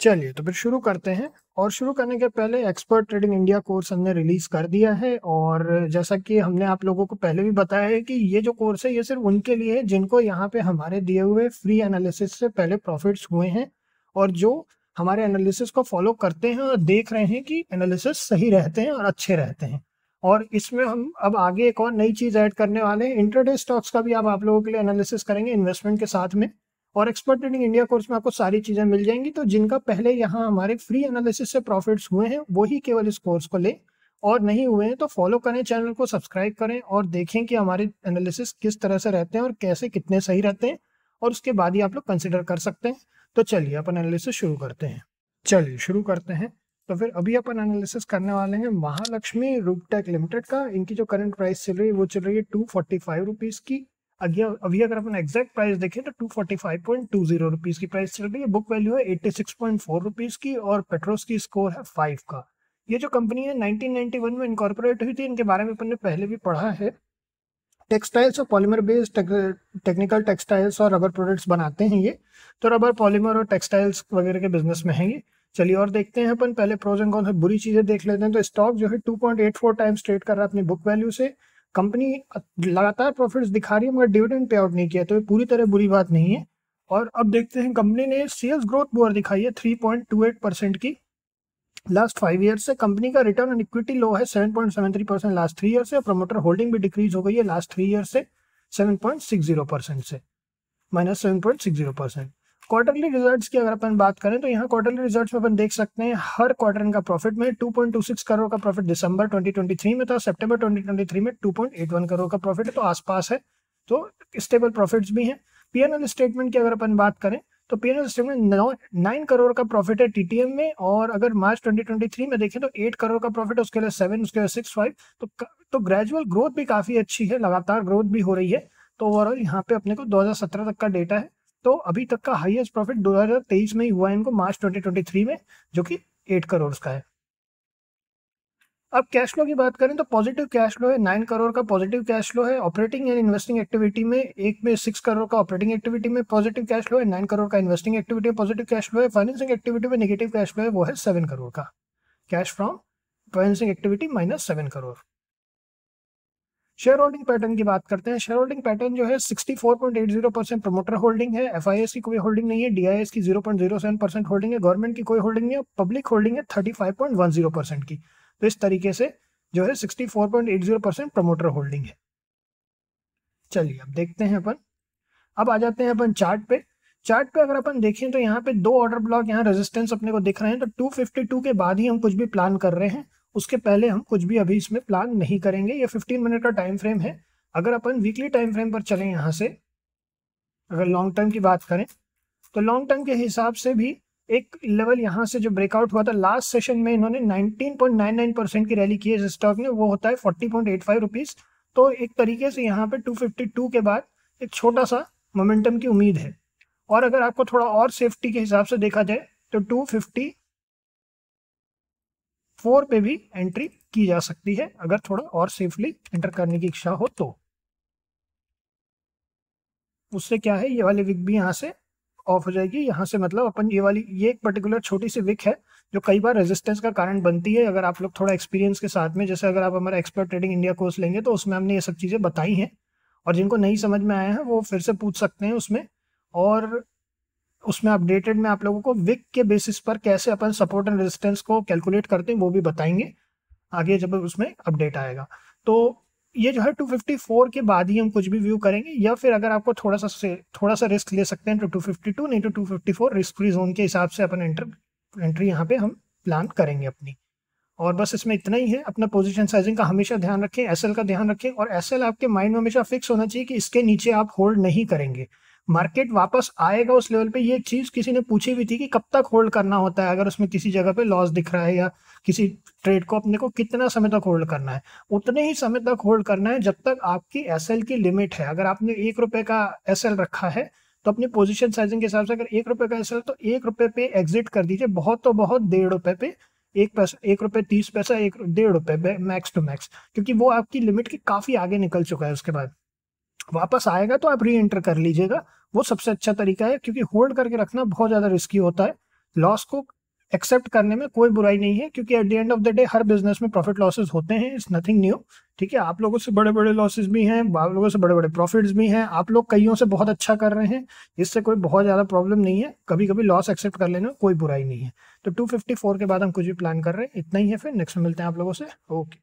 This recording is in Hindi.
चलिए तो फिर शुरू करते हैं। और शुरू करने के पहले एक्सपर्ट ट्रेडिंग इंडिया कोर्स हमने रिलीज कर दिया है। और जैसा कि हमने आप लोगों को पहले भी बताया है कि ये जो कोर्स है ये सिर्फ उनके लिए है जिनको यहाँ पे हमारे दिए हुए फ्री एनालिसिस से पहले प्रॉफिट्स हुए हैं और जो हमारे एनालिसिस को फॉलो करते हैं और देख रहे हैं कि एनालिसिस सही रहते हैं और अच्छे रहते हैं। और इसमें हम अब आगे एक और नई चीज ऐड करने वाले हैं, इंट्राडे स्टॉक्स का भी आप लोगों के लिए एनालिसिस करेंगे इन्वेस्टमेंट के साथ में। और एक्सपर्ट ट्रेडिंग इंडिया कोर्स में आपको सारी चीजें मिल जाएंगी, तो जिनका पहले यहाँ हमारे फ्री एनालिसिस से प्रॉफिट्स हुए हैं वही केवल इस कोर्स को ले, और नहीं हुए हैं तो फॉलो करें, चैनल को सब्सक्राइब करें और देखें कि हमारे एनालिसिस किस तरह से रहते हैं और कैसे कितने सही रहते हैं, और उसके बाद ही आप लोग कंसिडर कर सकते हैं। तो चलिए अपन एनालिसिस शुरू करते हैं। चलिए शुरू करते हैं। तो फिर अभी अपन एनालिसिस करने वाले हैं महालक्ष्मी रूपटेक लिमिटेड का। इनकी जो करंट प्राइस चल रही है वो चल रही है 245 रुपीज की। अभी अगर अपन एग्जैक्ट प्राइस देखें तो 245.20 रुपीज की प्राइस चल रही है। बुक वैल्यू है 86.4 रुपीज की और पेट्रोस की स्कोर है 5 का। ये जो कंपनी है 1991 में इनकॉर्पोरेट हुई थी। इनके बारे में अपन ने पहले भी पढ़ा है। टेक्सटाइल्स और पॉलीमर बेस्ड टेक्निकल टेक्सटाइल्स और रबर प्रोडक्ट्स बनाते हैं ये। तो रबर, पॉलीमर और टेक्सटाइल्स वगैरह के बिजनेस में है ये। चलिए और देखते हैं अपन पहले प्रोज एंड कॉन्स, बुरी चीजें देख लेते हैं। तो स्टॉक जो है 2.84 टाइम्स ट्रेड कर रहा है अपनी बुक वैल्यू से। कंपनी लगातार प्रॉफिट्स दिखा रही है मगर डिविडेंड पे आउट नहीं किया, तो ये पूरी तरह बुरी बात नहीं है। और अब देखते हैं, कंपनी ने सेल्स ग्रोथ बुआर दिखाई है 3.28% की लास्ट 5 ईयर से। कंपनी का रिटर्न ऑन इक्विटी लो है 7.73% लास्ट 3 ईयर से। प्रमोटर होल्डिंग भी डिक्रीज हो गई है लास्ट 3 ईयर से 7.60% से -7.60%। क्वार्टरली रिजल्ट्स की अगर अपन बात करें तो यहाँ क्वार्टरली रिजल्ट्स में अपन देख सकते हैं हर क्वार्टर इनका प्रॉफिट में 2.26 करोड़ का प्रॉफिट दिसंबर 2023 में था। सितंबर 2023 में 2.81 करोड़ का प्रॉफिट है, तो आसपास है, तो स्टेबल प्रॉफिट्स भी हैं। पीएनएल स्टेटमेंट की अगर अपन बात करें तो पीएनएल स्टेटमेंट 9 करोड़ का प्रॉफिट है टीटीएम में। और अगर मार्च 2023 में देखें तो 8 करोड़ का प्रॉफिट है, उसके लिए 7, उसके लिए 6, 5। तो ग्रेजुअल ग्रोथ भी काफी अच्छी है, लगातार ग्रोथ भी हो रही है। तो ओवरऑल यहाँ पे अपने को 2017 तक का डेटा है। तो अभी तक का हाईएस्ट प्रॉफिट 2023 में ही हुआ है इनको, मार्च 2023 में, जो कि 8 करोड़ का है। अब कैश फ्लो की बात करें तो पॉजिटिव कैश फ्लो है, 9 करोड़ का पॉजिटिव कैश फ्लो है। ऑपरेटिंग एंड इन्वेस्टिंग एक्टिविटी में एक में 6 करोड़ का ऑपरेटिंग एक्टिविटी में पॉजिटिव कैश फ्लो है, 9 करोड़ का इन्वेस्टिंग एक्टिविटी में पॉजिटिव कैश फ्लो है। फाइनेंसिंग एक्टिविटी में नेगेटिव कैश फ्लो है, वो है 7 करोड़ का। Cash from financing activity -7 crore. Share holding pattern की बात करते हैं। शेयर होल्डिंग पैटर्न जो है 64.80% प्रमोटर होल्डिंग है। एफआईएस की कोई होल्डिंग नहीं है। डीआईएस की 0.07% होल्डिंग है। गवर्नमेंट की कोई होल्डिंग नहीं है। पब्लिक होल्डिंग है 35.10% की। तो इस तरीके से जो है 64.80% प्रमोटर होल्डिंग है। चलिए अब देखते हैं अपन, अब आ जाते हैं अपन चार्ट पे। चार्ट पे अगर अपन देखें तो यहाँ पे 2 ऑर्डर ब्लॉक यहाँ रेजिस्टेंस अपने को दिख रहे हैं। तो 252 के बाद ही हम कुछ भी प्लान कर रहे हैं, उसके पहले हम कुछ भी अभी इसमें प्लान नहीं करेंगे। ये 15 मिनट का टाइम फ्रेम है। अगर अपन वीकली टाइम फ्रेम पर चलें यहाँ से, अगर लॉन्ग टर्म की बात करें तो लॉन्ग टर्म के हिसाब से भी एक लेवल यहाँ से जो ब्रेकआउट हुआ था लास्ट सेशन में, इन्होंने 19.99% की रैली की है स्टॉक ने, वो होता है 40.85 रुपीज। तो एक तरीके से यहाँ पे 252 के बाद एक छोटा सा मोमेंटम की उम्मीद है। और अगर आपको थोड़ा और सेफ्टी के हिसाब से देखा जाए तो 254 पे भी एंट्री की जा सकती है, अगर थोड़ा और सेफली एंटर करने की इच्छा हो तो। उससे क्या है, ये वाली विक भी यहाँ से ऑफ हो जाएगी। यहाँ से मतलब अपन ये एक पर्टिकुलर छोटी सी विक है जो कई बार रेजिस्टेंस का कारण बनती है। अगर आप लोग थोड़ा एक्सपीरियंस के साथ में, जैसे अगर आप हमारा एक्सपर्ट ट्रेडिंग इंडिया कोर्स लेंगे तो उसमें हमने ये सब चीज़ें बताई हैं, और जिनको नहीं समझ में आया है वो फिर से पूछ सकते हैं उसमें। और उसमें अपडेटेड में आप लोगों को विक के बेसिस पर कैसे अपन सपोर्ट एंड रेजिस्टेंस को कैलकुलेट करते हैं वो भी बताएंगे आगे जब उसमें अपडेट आएगा। तो ये जो है 254 के बाद ही हम कुछ भी व्यू करेंगे, या फिर अगर आपको थोड़ा सा रिस्क ले सकते हैं तो 252 नहीं तो 254 रिस्क फ्री जोन के हिसाब से अपन एंट्री यहाँ पे हम प्लान करेंगे अपनी। और बस इसमें इतना ही है। अपना पोजीशन साइजिंग का हमेशा ध्यान रखें, एसएल का ध्यान रखें, और एसएल आपके माइंड में हमेशा फिक्स होना चाहिए कि इसके नीचे आप होल्ड नहीं करेंगे। मार्केट वापस आएगा उस लेवल पे। ये चीज किसी ने पूछी भी थी कि कब तक होल्ड करना होता है, अगर उसमें किसी जगह पे लॉस दिख रहा है या किसी ट्रेड को अपने को कितना समय तक होल्ड करना है। उतने ही समय तक होल्ड करना है जब तक आपकी एसएल की लिमिट है। अगर आपने 1 रुपए का एसएल रखा है तो अपनी पोजीशन साइजिंग के हिसाब से अगर 1 रुपए का एसएल तो 1 रुपए पे एग्जिट कर दीजिए। बहुत तो बहुत 1.5 रुपए पे, 1 रुपए 30 पैसा, 1.5 रुपए मैक्स टू मैक्स, क्योंकि वो आपकी लिमिट के काफी आगे निकल चुका है। उसके बाद वापस आएगा तो आप री एंटर कर लीजिएगा, वो सबसे अच्छा तरीका है, क्योंकि होल्ड करके रखना बहुत ज्यादा रिस्की होता है। लॉस को एक्सेप्ट करने में कोई बुराई नहीं है, क्योंकि at the end of the day her business में प्रॉफिट लॉसेस होते हैं, इट्स नथिंग न्यू। ठीक है, आप लोगों से बड़े बड़े लॉसेस भी हैं, आप लोगों से बड़े बड़े प्रॉफिट्स भी हैं, आप लोग कईयों से बहुत अच्छा कर रहे हैं, इससे कोई बहुत ज़्यादा प्रॉब्लम नहीं है, कभी कभी लॉस एक्सेप्ट कर लेने में कोई बुराई नहीं है। तो 254 के बाद हम कुछ भी प्लान कर रहे हैं, इतना ही है, फिर नेक्स्ट में मिलते हैं आप लोगों से। ओके।